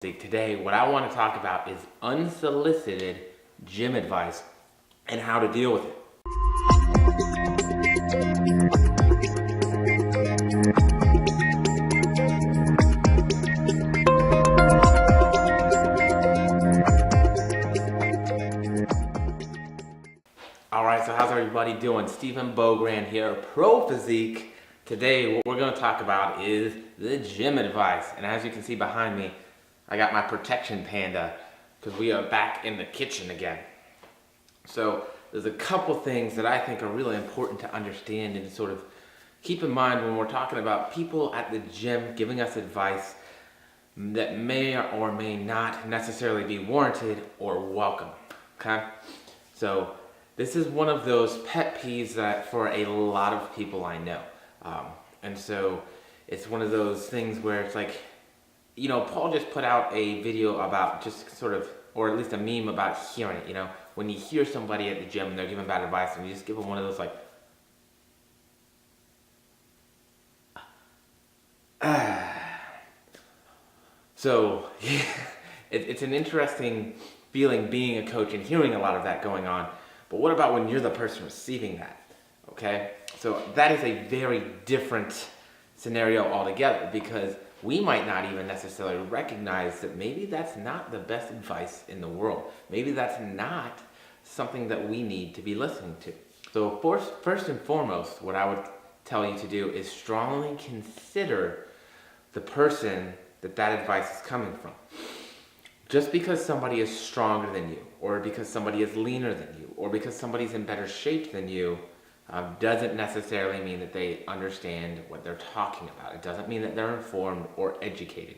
Today, what I want to talk about is unsolicited gym advice and how to deal with it. Alright, so how's everybody doing? Stephen Bogrand here, Pro Physique. Today, what we're going to talk about is the gym advice. And as you can see behind me, I got my protection panda because we are back in the kitchen again. So there's a couple things that I think are really important to understand and to sort of keep in mind when we're talking about people at the gym giving us advice that may or may not necessarily be warranted or welcome. Okay? So this is one of those pet peeves that for a lot of people I know. And so it's one of those things where it's like, you know, Paul just put out a video about just sort of, or at least a meme about hearing it, you know, when you hear somebody at the gym and they're giving bad advice and you just give them one of those like, So it's an interesting feeling being a coach and hearing a lot of that going on. But what about when you're the person receiving that? Okay, so that is a very different scenario altogether because we might not even necessarily recognize that maybe that's not the best advice in the world. Maybe that's not something that we need to be listening to. So first and foremost, what I would tell you to do is strongly consider the person that advice is coming from. Just because somebody is stronger than you, or because somebody is leaner than you, or because somebody's in better shape than you, doesn't necessarily mean that they understand what they're talking about. It doesn't mean that they're informed or educated.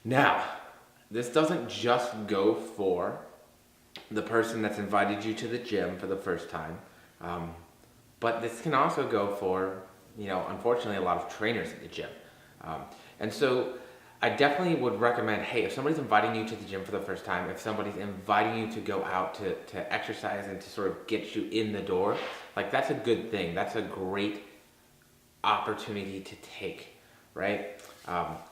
Now, this doesn't just go for the person that's invited you to the gym for the first time, but this can also go for, you know, unfortunately, a lot of trainers at the gym. And so I definitely would recommend, hey, if somebody's inviting you to the gym for the first time, if somebody's inviting you to go out to exercise and to sort of get you in the door, like that's a good thing. That's a great opportunity to take, right?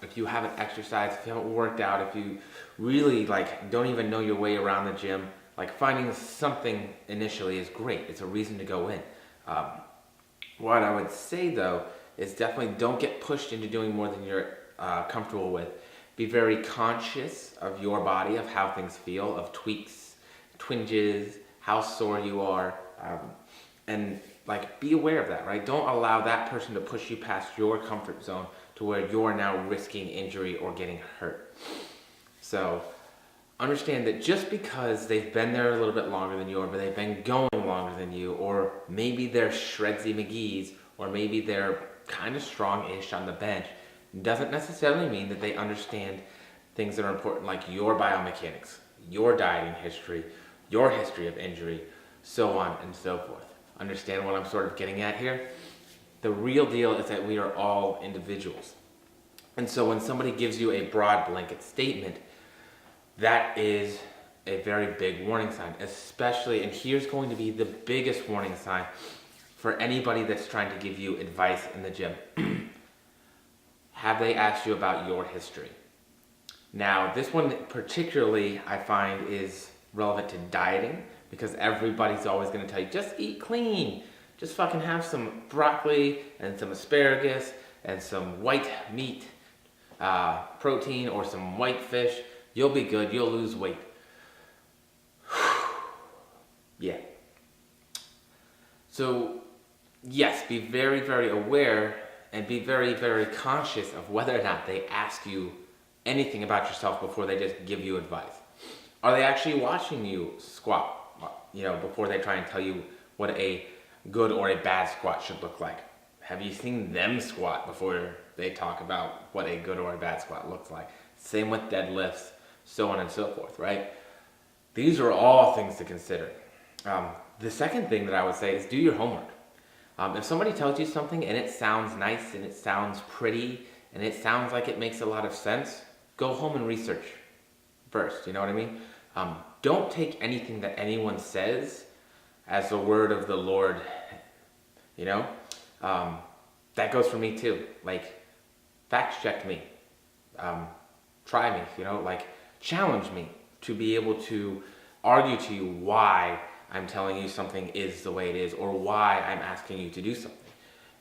If you haven't exercised, if you haven't worked out, if you really like don't even know your way around the gym, like finding something initially is great. It's a reason to go in. What I would say though is definitely don't get pushed into doing more than you're comfortable with. Be very conscious of your body, of how things feel, of tweaks, twinges, how sore you are, and like be aware of that, right? Don't allow that person to push you past your comfort zone to where you're now risking injury or getting hurt. So understand that just because they've been there a little bit longer than you, or they've been going longer than you, or maybe they're Shredsy McGee's, or maybe they're kind of strong-ish on the bench, doesn't necessarily mean that they understand things that are important like your biomechanics, your dieting history, your history of injury, so on and so forth. Understand what I'm sort of getting at here? The real deal is that we are all individuals. And so when somebody gives you a broad blanket statement, that is a very big warning sign, especially, and here's going to be the biggest warning sign for anybody that's trying to give you advice in the gym. Have they asked you about your history? Now, this one particularly I find is relevant to dieting because everybody's always going to tell you, just eat clean. Just fucking have some broccoli and some asparagus and some white meat protein or some white fish. You'll be good. You'll lose weight. Yeah. So, yes, be very, very aware and be very, very conscious of whether or not they ask you anything about yourself before they just give you advice. Are they actually watching you squat, you know, before they try and tell you what a good or a bad squat should look like? Have you seen them squat before they talk about what a good or a bad squat looks like? Same with deadlifts, so on and so forth, right? These are all things to consider. The second thing that I would say is do your homework. If somebody tells you something and it sounds nice and it sounds pretty and it sounds like it makes a lot of sense, go home and research first, you know what I mean? Don't take anything that anyone says as the word of the Lord, you know? That goes for me too. Like, fact check me. try me, like challenge me to be able to argue to you why I'm telling you something is the way it is, or why I'm asking you to do something.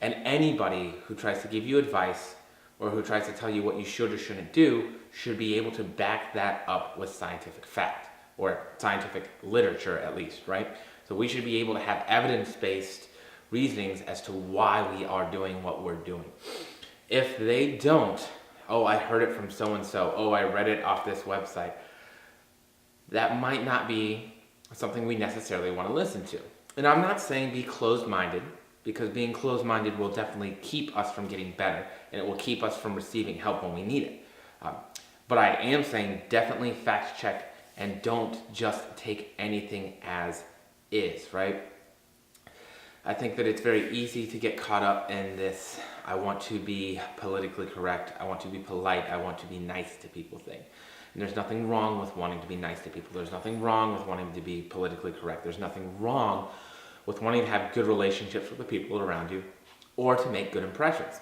And anybody who tries to give you advice or who tries to tell you what you should or shouldn't do should be able to back that up with scientific fact, or scientific literature at least, right? So we should be able to have evidence-based reasonings as to why we are doing what we're doing. If they don't, oh, I heard it from so-and-so, oh, I read it off this website, that might not be something we necessarily want to listen to. And I'm not saying be closed-minded, because being closed-minded will definitely keep us from getting better, and it will keep us from receiving help when we need it. But I am saying definitely fact check and don't just take anything as is, right? I think that it's very easy to get caught up in this, I want to be politically correct, I want to be polite, I want to be nice to people thing. And there's nothing wrong with wanting to be nice to people. There's nothing wrong with wanting to be politically correct. There's nothing wrong with wanting to have good relationships with the people around you or to make good impressions.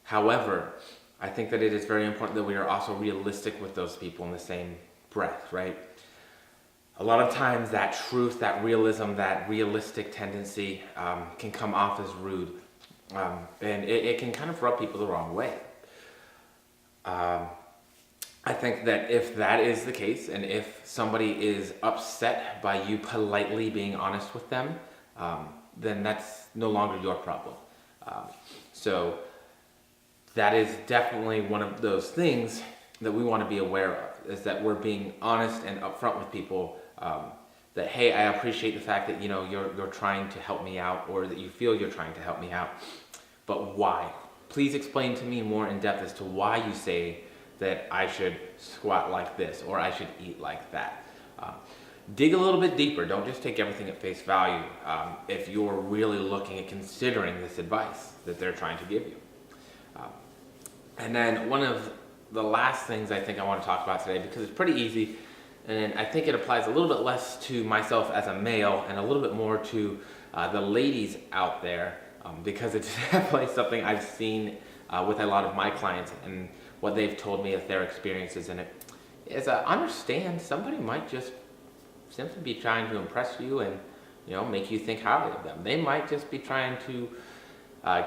However, I think that it is very important that we are also realistic with those people in the same breath, right? A lot of times that truth, that realism, that realistic tendency can come off as rude, and it can kind of rub people the wrong way. I think that if that is the case, and if somebody is upset by you politely being honest with them, then that's no longer your problem. So that is definitely one of those things that we want to be aware of, is that we're being honest and upfront with people, that, hey, I appreciate the fact that, you're trying to help me out, or that you feel you're trying to help me out, but why? Please explain to me more in depth as to why you say that I should squat like this, or I should eat like that. Dig a little bit deeper. Don't just take everything at face value if you're really looking at considering this advice that they're trying to give you. And then one of the last things I think I want to talk about today, because it's pretty easy, and I think it applies a little bit less to myself as a male and a little bit more to the ladies out there, because it's definitely something I've seen with a lot of my clients and what they've told me of their experiences in it, is understand somebody might just simply be trying to impress you and make you think highly of them. They might just be trying to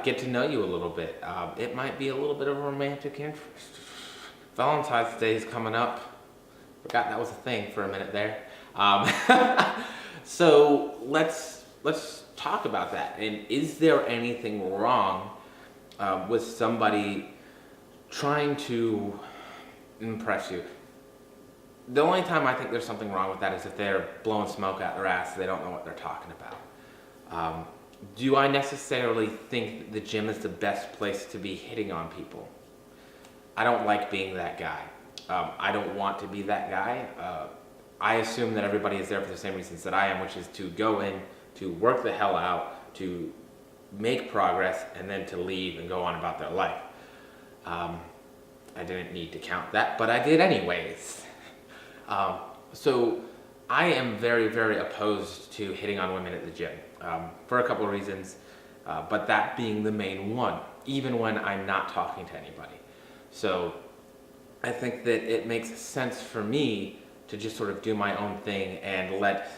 get to know you a little bit. It might be a little bit of a romantic interest. Valentine's Day is coming up. Forgot that was a thing for a minute there. So let's talk about that. And is there anything wrong with somebody trying to impress you? The only time I think there's something wrong with that is if they're blowing smoke out their ass, they don't know what they're talking about. Do I necessarily think that the gym is the best place to be hitting on people? I don't like being that guy. I don't want to be that guy. I assume that everybody is there for the same reasons that I am, which is to go in, to work the hell out, to make progress, and then to leave and go on about their life. I didn't need to count that, but I did anyways. So I am very, very opposed to hitting on women at the gym for a couple of reasons, but that being the main one, even when I'm not talking to anybody. So I think that it makes sense for me to just sort of do my own thing and let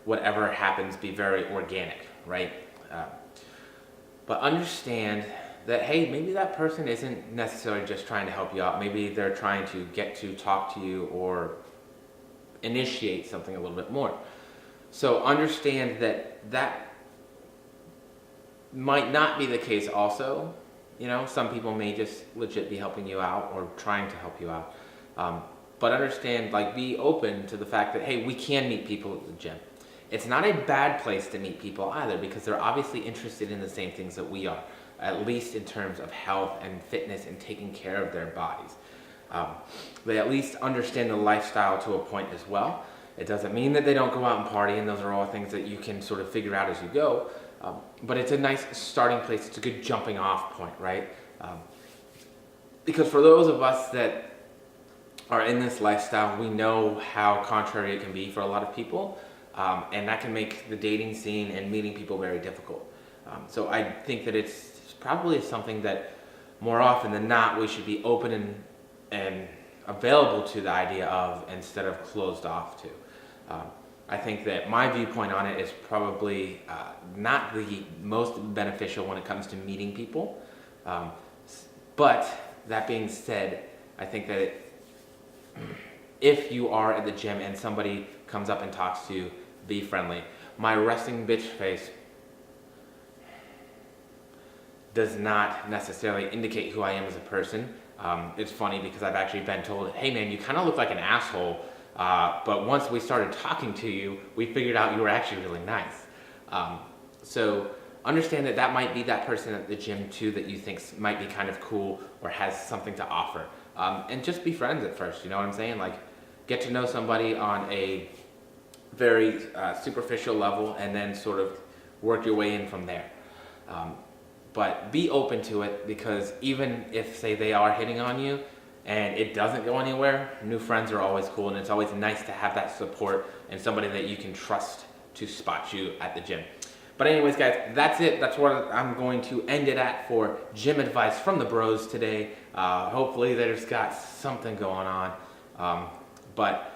whatever happens be very organic, right? But understand that, hey, maybe that person isn't necessarily just trying to help you out. Maybe they're trying to get to talk to you or initiate something a little bit more. So understand that that might not be the case also. Some people may just legit be helping you out or trying to help you out. But understand, be open to the fact that, hey, we can meet people at the gym. It's not a bad place to meet people either, because they're obviously interested in the same things that we are, at least in terms of health and fitness and taking care of their bodies. They at least understand the lifestyle to a point as well. It doesn't mean that they don't go out and party, and those are all things that you can sort of figure out as you go. But it's a nice starting place. It's a good jumping off point, right? Because for those of us that are in this lifestyle, we know how contrary it can be for a lot of people. And that can make the dating scene and meeting people very difficult. So I think that it's probably something that more often than not we should be open and available to the idea of instead of closed off to. I think that my viewpoint on it is probably not the most beneficial when it comes to meeting people. But that being said, I think that if you are at the gym and somebody comes up and talks to you, be friendly. My resting bitch face does not necessarily indicate who I am as a person. It's funny because I've actually been told, hey man, you kind of look like an asshole, but once we started talking to you, we figured out you were actually really nice. So understand that that might be that person at the gym too that you think might be kind of cool or has something to offer. And just be friends at first, you know what I'm saying? Like, get to know somebody on a very superficial level and then sort of work your way in from there. But be open to it, because even if, say, they are hitting on you and it doesn't go anywhere, new friends are always cool, and it's always nice to have that support and somebody that you can trust to spot you at the gym. But anyways, guys, that's it. That's where I'm going to end it at for gym advice from the bros today. Hopefully they just got something going on. But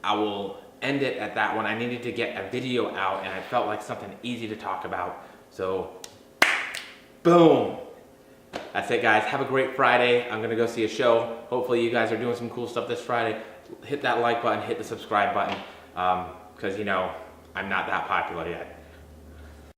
I will end it at that one. I needed to get a video out, and I felt like something easy to talk about. So, boom. That's it, guys. Have a great Friday. I'm going to go see a show. Hopefully you guys are doing some cool stuff this Friday. Hit that like button, hit the subscribe button, because, you know, I'm not that popular yet.